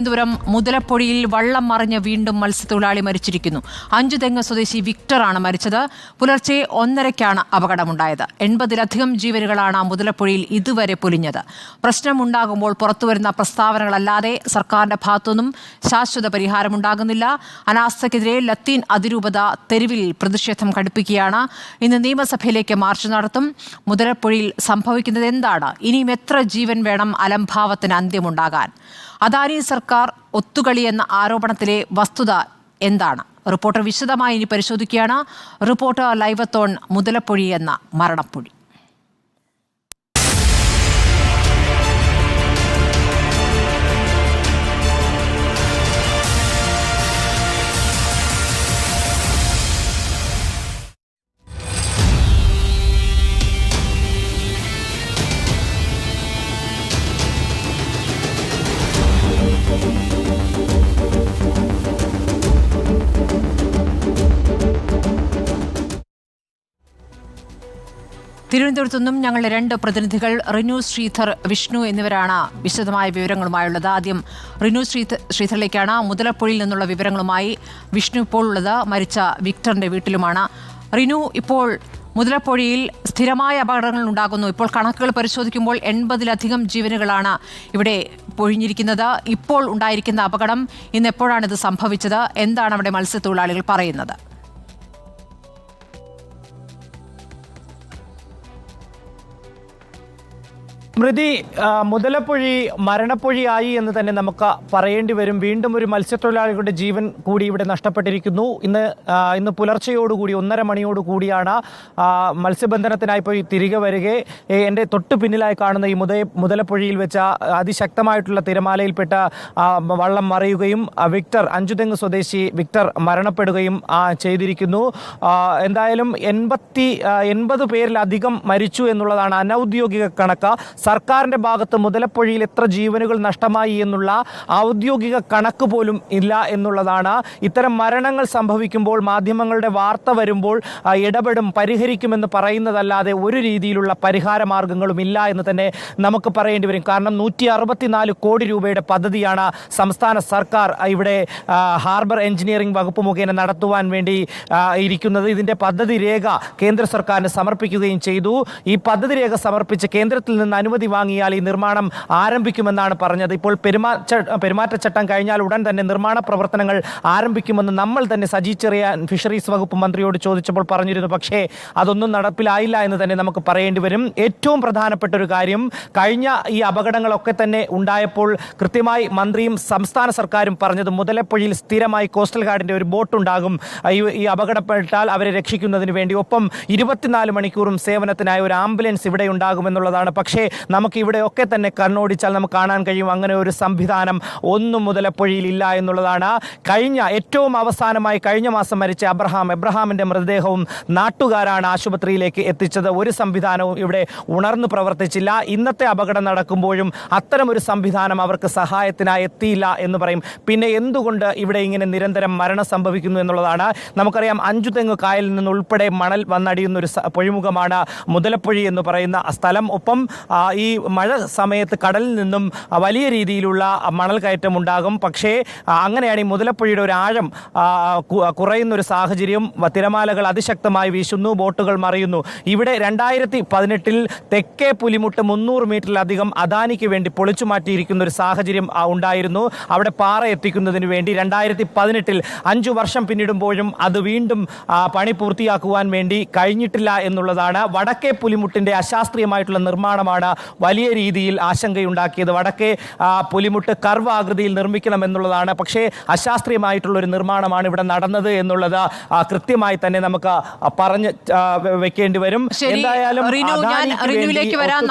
തിരുവനന്തപുരം മുതലപ്പൊഴിയിൽ വള്ളം മറിഞ്ഞ് വീണ്ടും മത്സ്യത്തൊഴിലാളി മരിച്ചിരിക്കുന്നു. അഞ്ചുതെങ്ങ് സ്വദേശി വിക്ടറാണ് മരിച്ചത്. പുലർച്ചെ 1:30-ക്കാണ് അപകടമുണ്ടായത്. 80-ലധികം ജീവനുകളാണ് മുതലപ്പൊഴിയിൽ ഇതുവരെ പൊലിഞ്ഞത്. പ്രശ്നമുണ്ടാകുമ്പോൾ പുറത്തുവരുന്ന പ്രസ്താവനകളല്ലാതെ സർക്കാരിന്റെ ഭാഗത്തുനിന്നും ശാശ്വത പരിഹാരമുണ്ടാകുന്നില്ല. അനാസ്ഥയ്ക്കെതിരെ ലത്തീൻ അതിരൂപത തെരുവിൽ പ്രതിഷേധം കടുപ്പിക്കുകയാണ്. ഇന്ന് നിയമസഭയിലേക്ക് മാർച്ച് നടത്തും. മുതലപ്പൊഴിയിൽ സംഭവിക്കുന്നത് എന്താണ്? ഇനിയും എത്ര ജീവൻ വേണം അലംഭാവത്തിന് അന്ത്യമുണ്ടാകാൻ? അദാനി സർക്കാർ ഒത്തുകളി എന്ന ആരോപണത്തിലെ വസ്തുത എന്താണ്? റിപ്പോർട്ടർ വിശദമായി ഇനി പരിശോധിക്കുകയാണ്. റിപ്പോർട്ടർ ലൈവത്തോൺ മുതലപ്പൊഴി എന്ന മരണപ്പൊഴി. തിരുവനന്തപുരത്തു നിന്നും ഞങ്ങളുടെ 2 പ്രതിനിധികൾ റിനു ശ്രീധർ, വിഷ്ണു എന്നിവരാണ് വിശദമായ വിവരങ്ങളുമായുള്ളത്. ആദ്യം റിനു ശ്രീധറിലേക്കാണ്. മുതലപ്പൊഴിയിൽ നിന്നുള്ള വിവരങ്ങളുമായി വിഷ്ണു ഇപ്പോൾ ഉള്ളത് മരിച്ച വിക്ടറിന്റെ വീട്ടിലുമാണ്. റിനു, ഇപ്പോൾ മുതലപ്പൊഴിയിൽ സ്ഥിരമായ അപകടങ്ങൾ ഉണ്ടാകുന്നു. ഇപ്പോൾ കണക്കുകൾ പരിശോധിക്കുമ്പോൾ 80-ലധികം ജീവനുകളാണ് ഇവിടെ പൊഴിഞ്ഞിരിക്കുന്നത്. ഇപ്പോൾ ഉണ്ടായിരിക്കുന്ന അപകടം ഇന്ന് എപ്പോഴാണ് ഇത് സംഭവിച്ചത്? എന്താണ് അവിടെ മത്സ്യത്തൊഴിലാളികൾ പറയുന്നത്? സ്മൃതി, മുതലപ്പൊഴി മരണപ്പൊഴിയായി എന്ന് തന്നെ നമുക്ക് പറയേണ്ടി വരും. വീണ്ടും ഒരു മത്സ്യത്തൊഴിലാളികളുടെ ജീവൻ കൂടി ഇവിടെ നഷ്ടപ്പെട്ടിരിക്കുന്നു. ഇന്ന് പുലർച്ചയോടുകൂടി 1:30 മണിയോടുകൂടിയാണ് മത്സ്യബന്ധനത്തിനായി പോയി തിരികെ വരികെ എൻ്റെ തൊട്ടു പിന്നിലായി കാണുന്ന ഈ മുതലപ്പൊഴിയിൽ വെച്ച അതിശക്തമായിട്ടുള്ള തിരമാലയിൽപ്പെട്ട വള്ളം മറിയുകയും വിക്ടർ, അഞ്ചുതെങ്ങ് സ്വദേശി വിക്ടർ മരണപ്പെടുകയും ചെയ്തിരിക്കുന്നു. എന്തായാലും 80 പേരിലധികം മരിച്ചു എന്നുള്ളതാണ് അനൗദ്യോഗിക കണക്ക്. സർക്കാരിന്റെ ഭാഗത്ത് മുതലപ്പൊഴിയിൽ എത്ര ജീവനുകൾ നഷ്ടമായി എന്നുള്ള ഔദ്യോഗിക കണക്ക് പോലും ഇല്ല എന്നുള്ളതാണ്. ഇത്തരം മരണങ്ങൾ സംഭവിക്കുമ്പോൾ മാധ്യമങ്ങളുടെ വാർത്ത വരുമ്പോൾ ഇടപെടും, പരിഹരിക്കുമെന്ന് പറയുന്നതല്ലാതെ ഒരു രീതിയിലുള്ള പരിഹാര മാർഗങ്ങളും ഇല്ല എന്ന് തന്നെ നമുക്ക് പറയേണ്ടി വരും. കാരണം 164 കോടി രൂപയുടെ പദ്ധതിയാണ് സംസ്ഥാന സർക്കാർ ഇവിടെ ഹാർബർ എഞ്ചിനീയറിംഗ് വകുപ്പ് മുഖേന നടത്തുവാൻ വേണ്ടി ഇരിക്കുന്നത്. ഇതിന്റെ പദ്ധതി രേഖ കേന്ദ്ര സർക്കാരിന് സമർപ്പിക്കുകയും ചെയ്തു. ഈ പദ്ധതി രേഖ സമർപ്പിച്ച് കേന്ദ്രത്തിൽ നിന്ന് അനുമതി വാങ്ങിയാൽ ഈ നിർമ്മാണം ആരംഭിക്കുമെന്നാണ് പറഞ്ഞത്. ഇപ്പോൾ പെരുമാറ്റച്ചട്ടം കഴിഞ്ഞാൽ ഉടൻ തന്നെ നിർമ്മാണ പ്രവർത്തനങ്ങൾ ആരംഭിക്കുമെന്ന് നമ്മൾ തന്നെ സജി ചെറിയാൻ ഫിഷറീസ് വകുപ്പ് മന്ത്രിയോട് ചോദിച്ചപ്പോൾ പറഞ്ഞിരുന്നു. പക്ഷേ അതൊന്നും നടപ്പിലായില്ല എന്ന് തന്നെ നമുക്ക് പറയേണ്ടി വരും. ഏറ്റവും പ്രധാനപ്പെട്ട ഒരു കാര്യം, കഴിഞ്ഞ ഈ അപകടങ്ങളൊക്കെ തന്നെ ഉണ്ടായപ്പോൾ കൃത്യമായി മന്ത്രിയും സംസ്ഥാന സർക്കാരും പറഞ്ഞത് മുതലപ്പൊഴിയിൽ സ്ഥിരമായി കോസ്റ്റൽ ഗാർഡിന്റെ ഒരു ബോട്ട് ഉണ്ടാകും ഈ അപകടപ്പെട്ടാൽ അവരെ രക്ഷിക്കുന്നതിന് വേണ്ടി. ഒപ്പം 24 മണിക്കൂറും സേവനത്തിനായി ഒരു ആംബുലൻസ് ഇവിടെ ഉണ്ടാകുമെന്നുള്ളതാണ്. പക്ഷേ നമുക്ക് ഇവിടെയൊക്കെ തന്നെ കണ്ണോടിച്ചാൽ നമുക്ക് കാണാൻ കഴിയും അങ്ങനെ ഒരു സംവിധാനം ഒന്നും മുതലപ്പൊഴിയിൽ ഇല്ല എന്നുള്ളതാണ്. ഏറ്റവും അവസാനമായി കഴിഞ്ഞ മാസം മരിച്ച എബ്രഹാമിന്റെ മൃതദേഹവും നാട്ടുകാരാണ് ആശുപത്രിയിലേക്ക് എത്തിച്ചത്. ഒരു സംവിധാനവും ഇവിടെ ഉണർന്നു പ്രവർത്തിച്ചില്ല. ഇന്നത്തെ അപകടം നടക്കുമ്പോഴും അത്തരമൊരു സംവിധാനം അവർക്ക് സഹായത്തിനായി എത്തിയില്ല എന്ന് പറയും. പിന്നെ എന്തുകൊണ്ട് ഇവിടെ ഇങ്ങനെ നിരന്തരം മരണം സംഭവിക്കുന്നു എന്നുള്ളതാണ്. നമുക്കറിയാം, അഞ്ചുതെങ്ങ് കായലിൽ നിന്നുൾപ്പെടെ മണൽ വന്നടിയുന്ന ഒരു പൊഴിമുഖമാണ് മുതലപ്പൊഴി എന്ന് പറയുന്ന സ്ഥലം. ഒപ്പം ഈ മഴ സമയത്ത് കടലിൽ നിന്നും വലിയ രീതിയിലുള്ള മണൽ കയറ്റം ഉണ്ടാകും. പക്ഷേ അങ്ങനെയാണ് ഈ മുതലപ്പൊഴിയുടെ ഒരു ആഴം കുറയുന്ന ഒരു സാഹചര്യം. തിരമാലകൾ അതിശക്തമായി വീശുന്നു, ബോട്ടുകൾ മറിയുന്നു. ഇവിടെ 2018 തെക്കേ പുലിമുട്ട് 300 മീറ്ററിലധികം അദാനിക്ക് വേണ്ടി പൊളിച്ചു മാറ്റിയിരിക്കുന്ന ഒരു സാഹചര്യം ഉണ്ടായിരുന്നു. അവിടെ പാറ എത്തിക്കുന്നതിന് വേണ്ടി 2018 5 വർഷം പിന്നിടുമ്പോഴും അത് വീണ്ടും പണി പൂർത്തിയാക്കുവാൻ വേണ്ടി കഴിഞ്ഞിട്ടില്ല എന്നുള്ളതാണ്. വടക്കേ പുലിമുട്ടിന്റെ അശാസ്ത്രീയമായിട്ടുള്ള നിർമ്മാണമാണ് വലിയ രീതിയിൽ ആശങ്കയുണ്ടാക്കിയത്. വടക്കേ പുലിമുട്ട് കർവ് ആകൃതിയിൽ നിർമ്മിക്കണം എന്നുള്ളതാണ്. പക്ഷേ അശാസ്ത്രീയമായിട്ടുള്ള ഒരു നിർമ്മാണമാണ് ഇവിടെ നടന്നത് എന്നുള്ളത് കൃത്യമായി തന്നെ നമുക്ക് പറഞ്ഞ് വെക്കേണ്ടി വരും. എന്തായാലും റിനുവിലേക്ക് വരാം.